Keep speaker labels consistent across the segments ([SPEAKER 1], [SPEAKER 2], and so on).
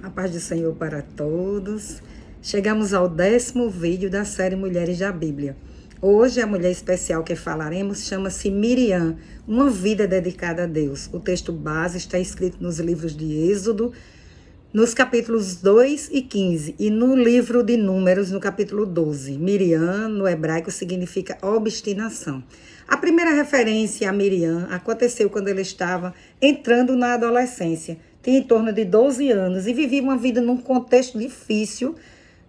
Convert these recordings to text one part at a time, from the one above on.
[SPEAKER 1] A paz do Senhor para todos. Chegamos ao 10º vídeo da série Mulheres da Bíblia. Hoje a mulher especial que falaremos chama-se Miriam, uma vida dedicada a Deus. O texto base está escrito nos livros de Êxodo, nos capítulos 2 e 15, e no livro de Números, no capítulo 12. Miriam, no hebraico, significa obstinação. A primeira referência a Miriam aconteceu quando ela estava entrando na adolescência. Tinha em torno de 12 anos e vivia uma vida num contexto difícil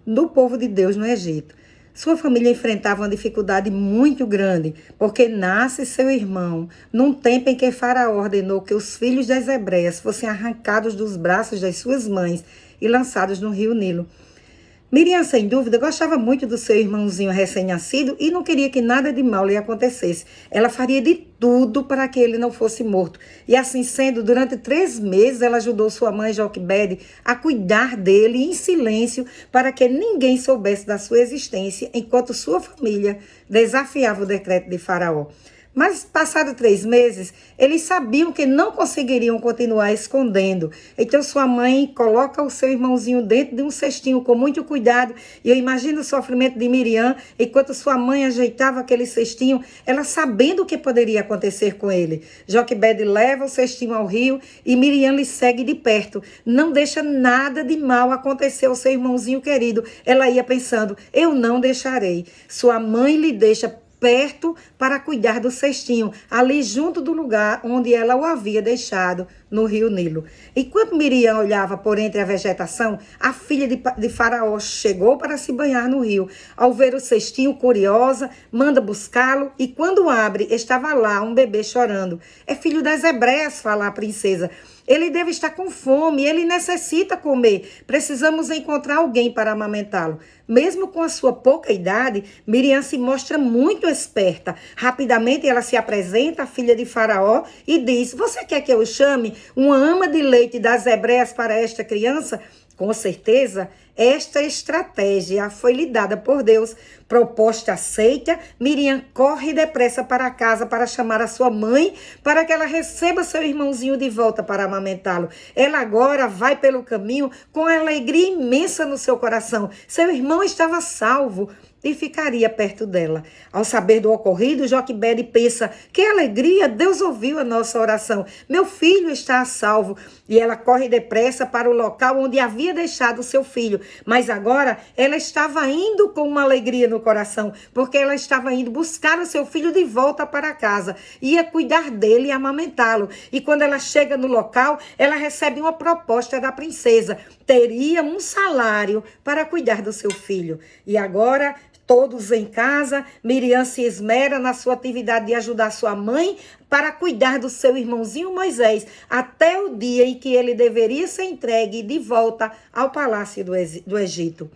[SPEAKER 1] do povo de Deus no Egito. Sua família enfrentava uma dificuldade muito grande, porque nasce seu irmão num tempo em que Faraó ordenou que os filhos das hebreias fossem arrancados dos braços das suas mães e lançados no rio Nilo. Miriam, sem dúvida, gostava muito do seu irmãozinho recém-nascido e não queria que nada de mal lhe acontecesse. Ela faria de tudo para que ele não fosse morto. E assim sendo, durante 3 meses, ela ajudou sua mãe, Joquebede, a cuidar dele em silêncio para que ninguém soubesse da sua existência, enquanto sua família desafiava o decreto de Faraó. Mas, passados 3 meses, eles sabiam que não conseguiriam continuar escondendo. Então, sua mãe coloca o seu irmãozinho dentro de um cestinho com muito cuidado. E eu imagino o sofrimento de Miriam, enquanto sua mãe ajeitava aquele cestinho, ela sabendo o que poderia acontecer com ele. Joquebede leva o cestinho ao rio e Miriam lhe segue de perto. Não deixa nada de mal acontecer ao seu irmãozinho querido. Ela ia pensando, eu não deixarei. Sua mãe lhe deixa perto para cuidar do cestinho, ali junto do lugar onde ela o havia deixado, no rio Nilo. Enquanto Miriam olhava por entre a vegetação, a filha de Faraó chegou para se banhar no rio. Ao ver o cestinho, curiosa, manda buscá-lo e quando abre, estava lá um bebê chorando. É filho das hebreias, fala a princesa. Ele deve estar com fome, ele necessita comer. Precisamos encontrar alguém para amamentá-lo. Mesmo com a sua pouca idade, Miriam se mostra muito esperta. Rapidamente ela se apresenta à filha de Faraó e diz, você quer que eu chame uma ama de leite das hebreias para esta criança? Com certeza, esta estratégia foi lhe dada por Deus. Proposta aceita, Miriam corre depressa para casa para chamar a sua mãe, para que ela receba seu irmãozinho de volta para amamentá-lo. Ela agora vai pelo caminho com alegria imensa no seu coração. Seu irmão estava salvo e ficaria perto dela. Ao saber do ocorrido, Joquebede pensa, que alegria, Deus ouviu a nossa oração. Meu filho está a salvo. E ela corre depressa para o local onde havia deixado seu filho. Mas agora ela estava indo com uma alegria no coração, porque ela estava indo buscar o seu filho de volta para casa. Ia cuidar dele e amamentá-lo. E quando ela chega no local, ela recebe uma proposta da princesa. Teria um salário para cuidar do seu filho. E agora, todos em casa, Miriam se esmera na sua atividade de ajudar sua mãe para cuidar do seu irmãozinho Moisés, até o dia em que ele deveria ser entregue de volta ao palácio do Egito.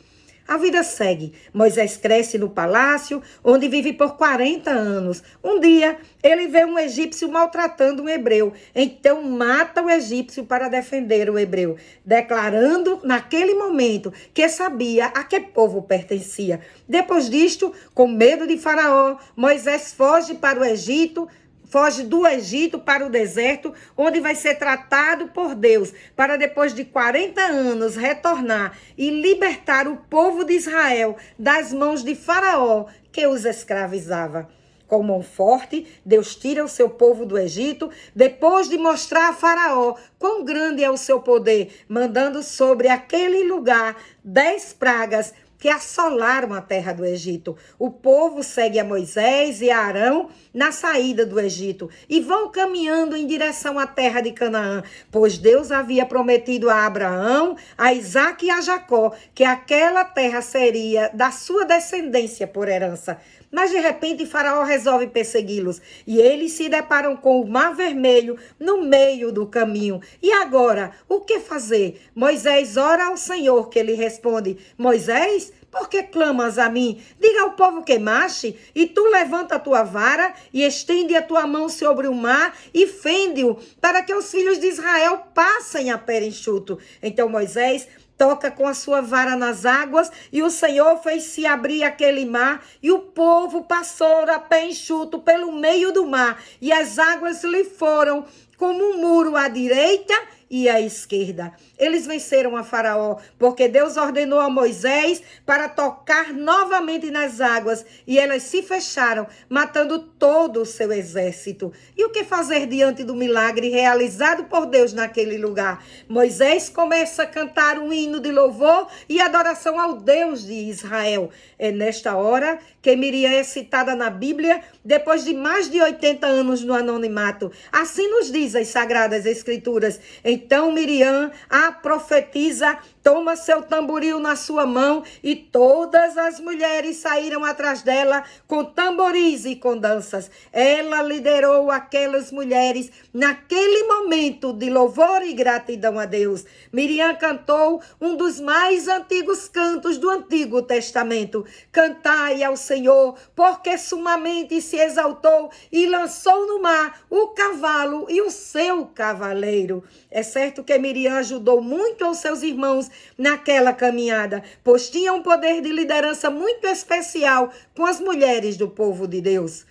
[SPEAKER 1] A vida segue. Moisés cresce no palácio, onde vive por 40 anos. Um dia, ele vê um egípcio maltratando um hebreu. Então, mata o egípcio para defender o hebreu, declarando naquele momento que sabia a que povo pertencia. Depois disto, com medo de Faraó, Moisés foge para o Egito, foge do Egito para o deserto, onde vai ser tratado por Deus, para depois de 40 anos retornar e libertar o povo de Israel das mãos de Faraó, que os escravizava. Com mão forte, Deus tira o seu povo do Egito, depois de mostrar a Faraó quão grande é o seu poder, mandando sobre aquele lugar 10 pragas que assolaram a terra do Egito. O povo segue a Moisés e a Arão na saída do Egito e vão caminhando em direção à terra de Canaã, pois Deus havia prometido a Abraão, a Isaque e a Jacó que aquela terra seria da sua descendência por herança. Mas de repente Faraó resolve persegui-los e eles se deparam com o Mar Vermelho no meio do caminho. E agora, o que fazer? Moisés ora ao Senhor, que lhe responde, Moisés, por que clamas a mim? Diga ao povo que marche, e tu levanta a tua vara e estende a tua mão sobre o mar e fende-o, para que os filhos de Israel passem a pé enxuto. Então Moisés toca com a sua vara nas águas, e o Senhor fez-se abrir aquele mar, e o povo passou a pé enxuto pelo meio do mar, e as águas lhe foram como um muro à direita e à esquerda. Eles venceram a Faraó, porque Deus ordenou a Moisés para tocar novamente nas águas, e elas se fecharam, matando todo o seu exército. E o que fazer diante do milagre realizado por Deus naquele lugar? Moisés começa a cantar um hino de louvor e adoração ao Deus de Israel. É nesta hora que Miriam é citada na Bíblia, depois de mais de 80 anos no anonimato. Assim nos diz as Sagradas Escrituras. Então Miriam, a profetiza, toma seu tamboril na sua mão e todas as mulheres saíram atrás dela com tamboris e com danças. Ela liderou aquelas mulheres naquele momento de louvor e gratidão a Deus. Miriam cantou um dos mais antigos cantos do Antigo Testamento. Cantai ao Senhor, porque sumamente se exaltou e lançou no mar o cavalo e o seu cavaleiro. É certo que Miriam ajudou muito aos seus irmãos naquela caminhada, pois tinha um poder de liderança muito especial com as mulheres do povo de Deus.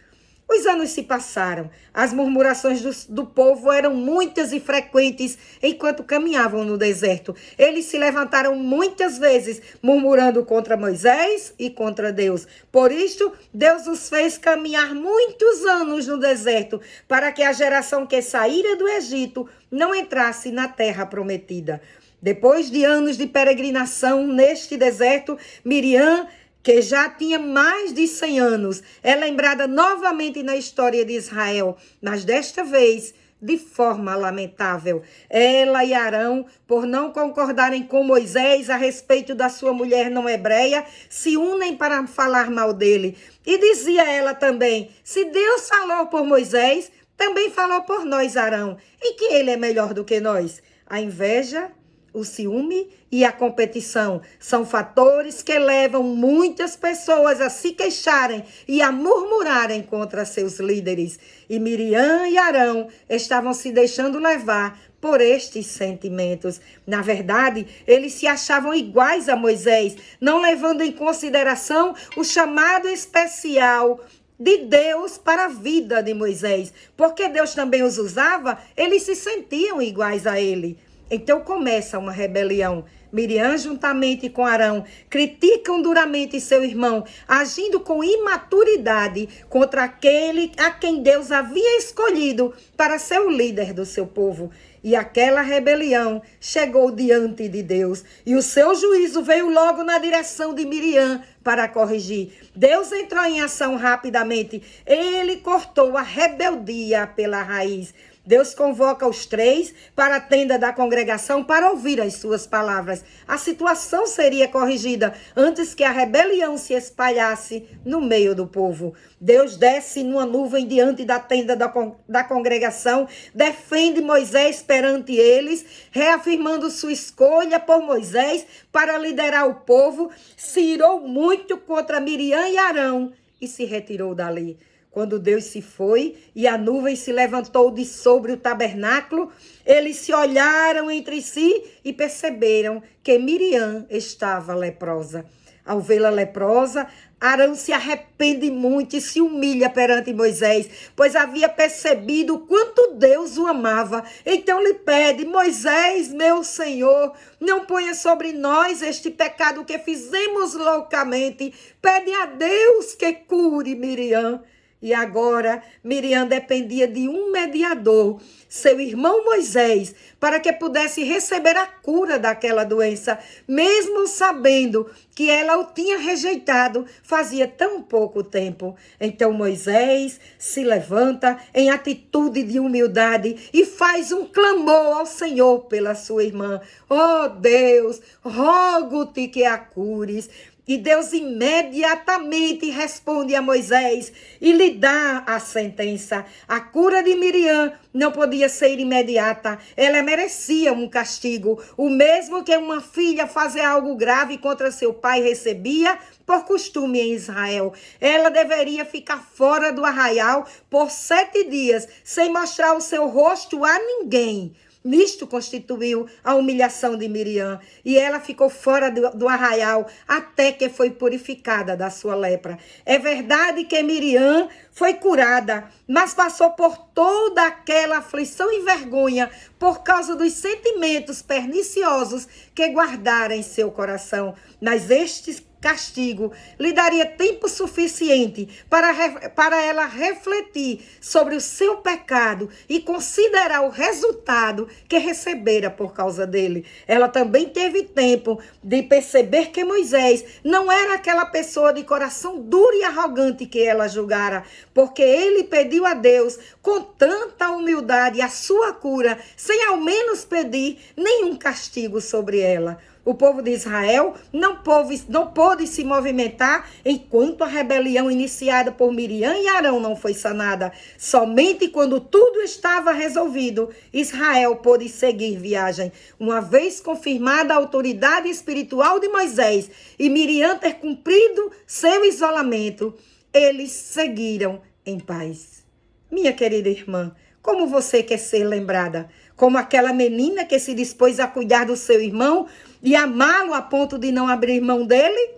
[SPEAKER 1] Os anos se passaram, as murmurações do povo eram muitas e frequentes enquanto caminhavam no deserto. Eles se levantaram muitas vezes, murmurando contra Moisés e contra Deus. Por isto, Deus os fez caminhar muitos anos no deserto, para que a geração que saíra do Egito não entrasse na terra prometida. Depois de anos de peregrinação neste deserto, Miriam, que já tinha mais de 100 anos, é lembrada novamente na história de Israel, mas desta vez de forma lamentável. Ela e Arão, por não concordarem com Moisés a respeito da sua mulher não hebreia, se unem para falar mal dele. E dizia ela também, se Deus falou por Moisés, também falou por nós, Arão, e que ele é melhor do que nós. A inveja, o ciúme e a competição são fatores que levam muitas pessoas a se queixarem e a murmurarem contra seus líderes. E Miriam e Arão estavam se deixando levar por estes sentimentos. Na verdade, eles se achavam iguais a Moisés, não levando em consideração o chamado especial de Deus para a vida de Moisés. Porque Deus também os usava, eles se sentiam iguais a ele. Então começa uma rebelião. Miriam, juntamente com Arão, criticam duramente seu irmão, agindo com imaturidade contra aquele a quem Deus havia escolhido para ser o líder do seu povo. E aquela rebelião chegou diante de Deus. E o seu juízo veio logo na direção de Miriam para corrigir. Deus entrou em ação rapidamente. Ele cortou a rebeldia pela raiz. Deus convoca os três para a tenda da congregação para ouvir as suas palavras. A situação seria corrigida antes que a rebelião se espalhasse no meio do povo. Deus desce numa nuvem diante da tenda da congregação, defende Moisés perante eles, reafirmando sua escolha por Moisés para liderar o povo, se irou muito contra Miriam e Arão e se retirou dali. Quando Deus se foi e a nuvem se levantou de sobre o tabernáculo, eles se olharam entre si e perceberam que Miriam estava leprosa. Ao vê-la leprosa, Arão se arrepende muito e se humilha perante Moisés, pois havia percebido o quanto Deus o amava. Então lhe pede, Moisés, meu Senhor, não ponha sobre nós este pecado que fizemos loucamente. Pede a Deus que cure Miriam. E agora Miriam dependia de um mediador, seu irmão Moisés, para que pudesse receber a cura daquela doença, mesmo sabendo que ela o tinha rejeitado fazia tão pouco tempo. Então Moisés se levanta em atitude de humildade e faz um clamor ao Senhor pela sua irmã. Oh Deus, rogo-te que a cures. E Deus imediatamente responde a Moisés e lhe dá a sentença. A cura de Miriam não podia ser imediata. Ela merecia um castigo. O mesmo que uma filha fazer algo grave contra seu pai recebia por costume em Israel. Ela deveria ficar fora do arraial por 7 dias, sem mostrar o seu rosto a ninguém. Nisto constituiu a humilhação de Miriam, e ela ficou fora do arraial até que foi purificada da sua lepra. É verdade que Miriam foi curada, mas passou por toda aquela aflição e vergonha por causa dos sentimentos perniciosos que guardara em seu coração. Mas este castigo lhe daria tempo suficiente para ela refletir sobre o seu pecado e considerar o resultado que recebera por causa dele. Ela também teve tempo de perceber que Moisés não era aquela pessoa de coração duro e arrogante que ela julgara, porque ele pediu a Deus com tanta humildade a sua cura, sem ao menos pedir nenhum castigo sobre ela. O povo de Israel não pôde se movimentar enquanto a rebelião iniciada por Miriam e Arão não foi sanada. Somente quando tudo estava resolvido, Israel pôde seguir viagem. Uma vez confirmada a autoridade espiritual de Moisés e Miriam ter cumprido seu isolamento, eles seguiram em paz. Minha querida irmã, como você quer ser lembrada? Como aquela menina que se dispôs a cuidar do seu irmão e amá-lo a ponto de não abrir mão dele?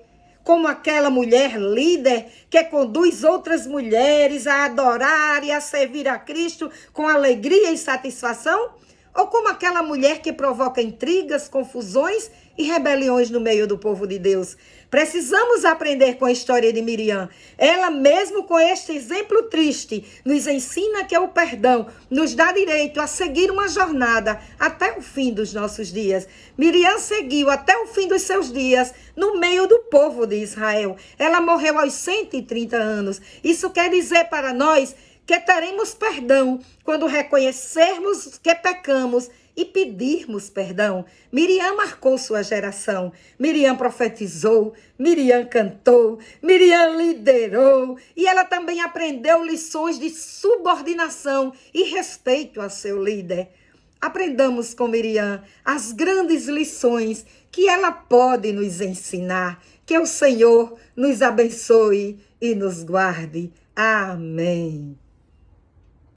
[SPEAKER 1] Como aquela mulher líder que conduz outras mulheres a adorar e a servir a Cristo com alegria e satisfação? Ou como aquela mulher que provoca intrigas, confusões e rebeliões no meio do povo de Deus? Precisamos aprender com a história de Miriam. Ela mesmo com este exemplo triste nos ensina que o perdão nos dá direito a seguir uma jornada até o fim dos nossos dias. Miriam seguiu até o fim dos seus dias no meio do povo de Israel. Ela morreu aos 130 anos. Isso quer dizer para nós que teremos perdão quando reconhecermos que pecamos e pedirmos perdão. Miriam marcou sua geração. Miriam profetizou, Miriam cantou, Miriam liderou e ela também aprendeu lições de subordinação e respeito a seu líder. Aprendamos com Miriam as grandes lições que ela pode nos ensinar. Que o Senhor nos abençoe e nos guarde. Amém.